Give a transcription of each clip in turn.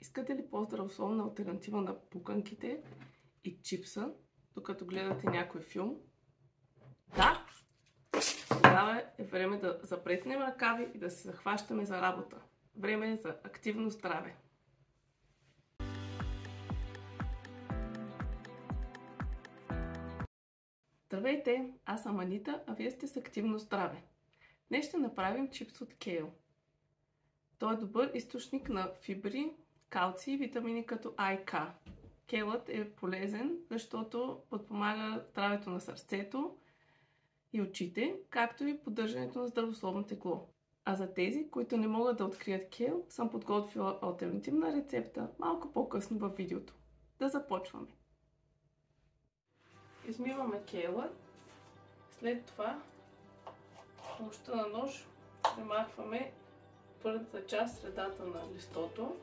Искате ли по-здравословна алтернатива на пуканките и чипса, докато гледате някой филм? Да! Тогава е време да запретнем ръкави и да се захващаме за работа. Време е за активно здраве. Здравейте! Аз съм Анита, а вие сте с Активно здраве. Днес ще направим чипс от кейл. Той е добър източник на фибри, калци и витамини като А и К. Кейлът е полезен, защото подпомага здравето на сърцето и очите, както и поддържането на здравословно тегло. А за тези, които не могат да открият кейл, съм подготвила алтернативна рецепта малко по-късно във видеото. Да започваме! Измиваме кейла, след това с помощта на нож премахваме твърдата част, средата на листото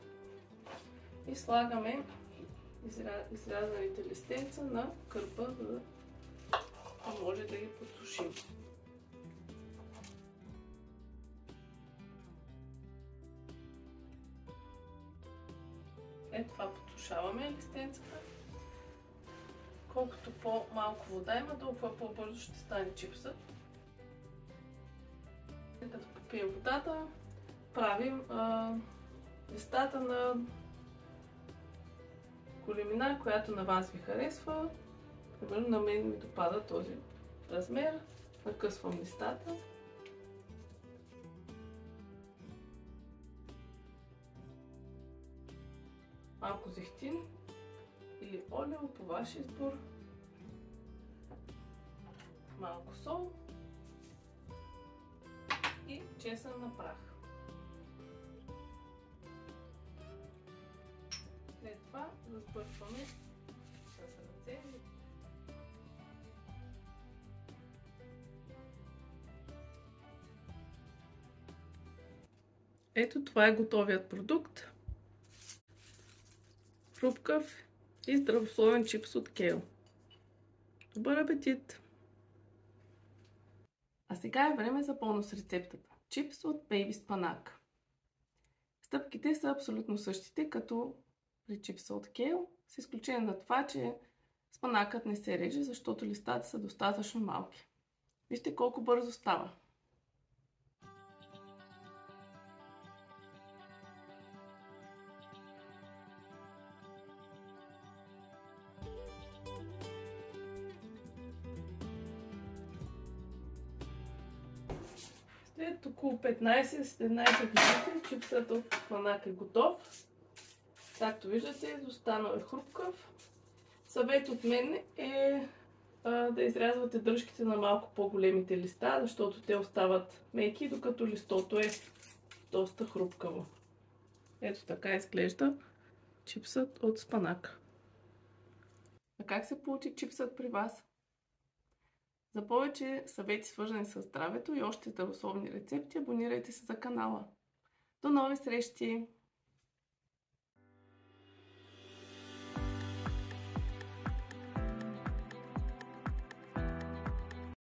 и слагаме изрязаните листенца на кърпа, за да може да ги подсушим. След това подсушаваме листенцата. Колкото по-малко вода има, толкова по-бързо ще стане чипсът. Като попием водата, правим листата на големина, която на вас ви харесва. Примерно на мен ми допада този размер. Накъсвам листата. Малко зехтин или олио по ваш избор. Малко сол и чесън на прах. След това разбъркваме с ръце. Ето, това е готовият продукт. Хрупкав и здравословен чипс от кейл. Добър апетит! А сега е време за бонус рецептата. Чипс от бейби спанак. Стъпките са абсолютно същите като при чипса от кейл, с изключение на това, че спанакът не се реже, защото листата са достатъчно малки. Вижте колко бързо става. След около 15-17 минути чипсът от спанак е готов. Както виждате, останал е хрупкав. Съвет от мен е да изрязвате дръжките на малко по-големите листа, защото те остават меки, докато листото е доста хрупкаво. Ето така изглежда чипсът от спанак. А как се получи чипсът при вас? За повече съвети, свързани с здравето и още здравословни рецепти, абонирайте се за канала. До нови срещи!